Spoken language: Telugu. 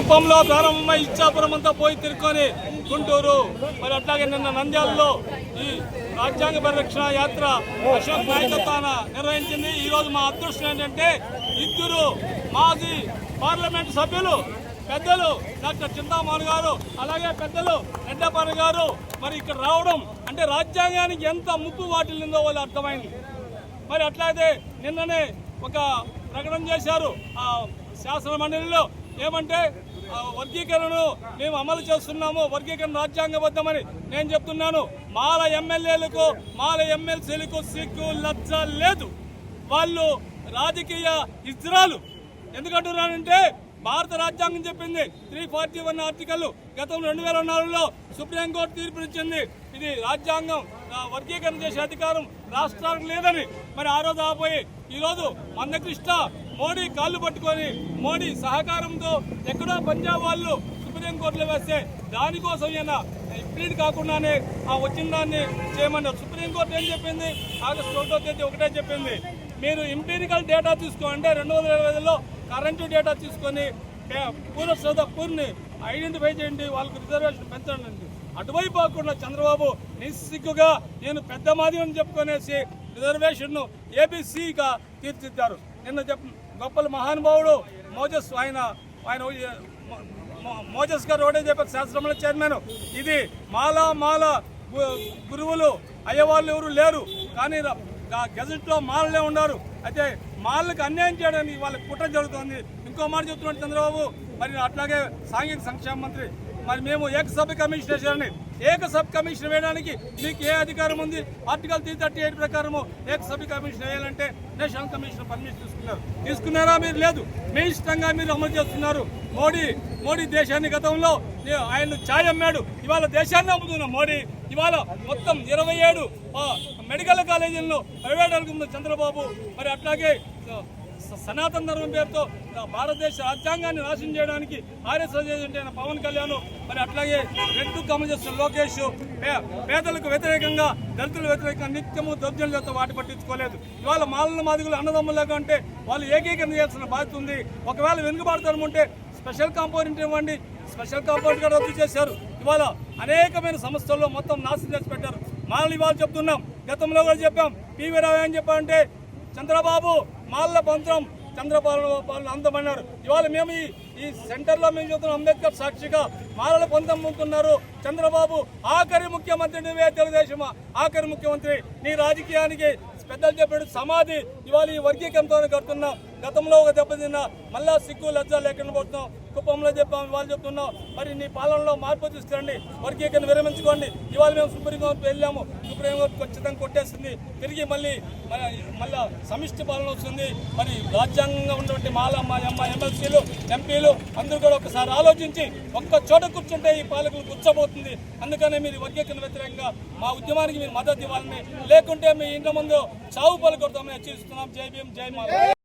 కుప్పంలో ప్రారంభమై ఇచ్చాపురం అంతా పోయి తిరుక్కొని గుంటూరు, మరి అట్లాగే నిన్న నంద్యాలలో ఈ రాజ్యాంగ పరిరక్షణ యాత్ర అశోక్ నాయకత్వాన నిర్వహించింది. ఈరోజు మా అదృష్టం ఏంటంటే ఇద్దరు మాజీ పార్లమెంట్ సభ్యులు పెద్దలు డాక్టర్ చింతామణి గారు అలాగే పెద్దలు రెడ్డప్పని గారు మరి ఇక్కడ రావడం అంటే రాజ్యాంగానికి ఎంత ముప్పు వాటిల్లిందో వాళ్ళు అర్థమైంది. మరి అట్లయితే నిన్ననే ఒక ప్రకటన చేశారు ఆ శాసన మండలిలో, ఏమంటే వర్గీకరణను మేము అమలు చేస్తున్నాము, వర్గీకరణ రాజ్యాంగబద్ధమని. నేను చెప్తున్నాను, మాల ఎమ్మెల్యేలకు మాల ఎమ్మెల్సీలకు సిగ్గు లజ్జ లేదు. వాళ్ళు రాజకీయ ఇజ్రాలు. ఎందుకంటున్నానంటే భారత రాజ్యాంగం చెప్పింది 341 ఆర్టికల్ గతం 2004లో సుప్రీంకోర్టు తీర్పునిచ్చింది. ఇది రాజ్యాంగం వర్గీకరణ చేసే అధికారం రాష్ట్రానికి లేదని. మరి ఆ రోజు ఆపోయి ఈరోజు మందకృష్ణ మోడీ కాళ్ళు పట్టుకొని మోడీ సహకారంతో ఎక్కడో పంజాబ్ వాళ్ళు సుప్రీంకోర్టులో వేస్తే దానికోసం ఈయన ఇంప్లీడ్ కాకుండానే ఆ వచ్చిన దాన్ని చేయమన్నారు. సుప్రీంకోర్టు ఏం చెప్పింది? ఆగస్టు 1వ తేదీ ఒకటే చెప్పింది, మీరు ఎంపీరికల్ డేటా తీసుకోండి, 2020లో కరెంటు డేటా తీసుకొని పూర్ని ఐడెంటిఫై చేయండి, వాళ్ళకి రిజర్వేషన్ పెంచండి. అటువైపు కాకుండా చంద్రబాబు నిస్సిగ్గుగా నేను పెద్ద మాది అని చెప్పుకునేసి రిజర్వేషన్ను ఏబీసీగా తీర్చిదిద్దారు. నిన్న గొప్పల మహానుభావుడు మోజస్ ఆయన మోజస్ గారు ఒకటే చెప్పారు, శాస్త్రంలో చైర్మన్, ఇది మాల గురువులు అయ్యేవాళ్ళు ఎవరు లేరు, కానీ గెజెట్లో మాలలే ఉన్నారు. అయితే మాలకు అన్యాయం చేయడానికి వాళ్ళకి కుట్ర జరుగుతుంది. ఇంకో మాట చెప్తున్నాడు చంద్రబాబు, మరి అట్లాగే సాంఘిక సంక్షేమ మంత్రి, మరి మేము ఏకసభ్య కమిషన్ వేసారని. ఏకసభ్య కమిషన్ వేయడానికి మీకు ఏ అధికారం ఉంది? ఆర్టికల్ 338 ప్రకారము ఏకసభ్య కమిషన్ వేయాలంటే నేషనల్ కమిషన్ పర్మిషన్ తీసుకున్నారా? మీరు లేదు, మీ ఇష్టంగా మీరు అమలు చేస్తున్నారు. మోడీ దేశాన్ని గతంలో ఆయన ఛాయ్ అమ్మాడు, ఇవాళ దేశాన్ని అమ్ముతున్నాం. మోడీ ఇవాళ మొత్తం 27 మెడికల్ కాలేజీలను ప్రైవేట్ అనుకున్న చంద్రబాబు. మరి అట్లాగే సనాతన ధర్మం పేరుతో భారతదేశ రాజ్యాంగాన్ని నాశనం చేయడానికి ఆర్ఎస్ఎస్ ఏజెంట్ అయిన పవన్ కళ్యాణ్, మరి అట్లాగే రెడ్ అమలు చేస్తున్న లోకేష్ పేదలకు వ్యతిరేకంగా దళితుల వ్యతిరేకంగా నిత్యము దౌర్జన్యాలతో వాటి పట్టించుకోలేదు. ఇవాళ మాలల మాదిగులు అన్నదమ్ములాగా అంటే వాళ్ళు ఏకీకరణ చేయాల్సిన బాధ్యత ఉంది. ఒకవేళ వెనుకబాటుతనం ఉంటే స్పెషల్ కాంపోనెంట్ ఇవ్వండి, స్పెషల్ కాంపోనెంట్ కూడా రద్దు చేశారు. ఇవాళ అనేకమైన సంస్థల్లో మొత్తం నాశనం చేసి పెట్టారు. మాలలు ఇవాళ చెప్తున్నాం, గతంలో కూడా చెప్పాం. పివి రావు ఏం చెప్పారంటే చంద్రబాబు మాలల పంత్రం చంద్రబాబు అందమన్నారు. ఇవాళ మేము ఈ సెంటర్లో మేము చూస్తున్నాం, అంబేద్కర్ సాక్షిగా మాలల పంతం పొందుతున్నారు. చంద్రబాబు ఆఖరి ముఖ్యమంత్రి నువ్వే, తెలుగుదేశం ఆఖరి ముఖ్యమంత్రి. నీ రాజకీయానికి పెద్దలు చెప్పాడు సమాధి ఇవాళ ఈ వర్గీకరణతోనే కడుతున్నాం. గతంలో ఒక దెబ్బతిన్న మళ్ళా సిగ్గు లజ్జ లేకుండా పోతున్నాం. కుప్పంలో చెప్పాం, ఇవాళ చెప్తున్నాం. మరి నీ పాలనలో మార్పు తీసుకురండి, వర్గీకరణ విరమించుకోండి. ఇవాళ మేము సుప్రీంకోర్టు వెళ్ళాము, సుప్రీంకోర్టు ఖచ్చితంగా కొట్టేస్తుంది. తిరిగి మళ్ళీ సమిష్టి పాలన వస్తుంది. మరి రాజ్యాంగంగా ఉన్నటువంటి మా ఎమ్మెల్సీలు ఎంపీలు అందరూ కూడా ఒకసారి ఆలోచించి ఒక్క చోట కూర్చుంటే ఈ పాలకులు గుచ్చబోతుంది. అందుకనే మీరు వర్గీకరణ వ్యతిరేకంగా మా ఉద్యమానికి మీరు మద్దతు ఇవ్వాలని, లేకుంటే మీ ఇంటి ముందు చావు పలుకొడతామని హెచ్చరిస్తున్నాం. జై భీమ్, జై మాల.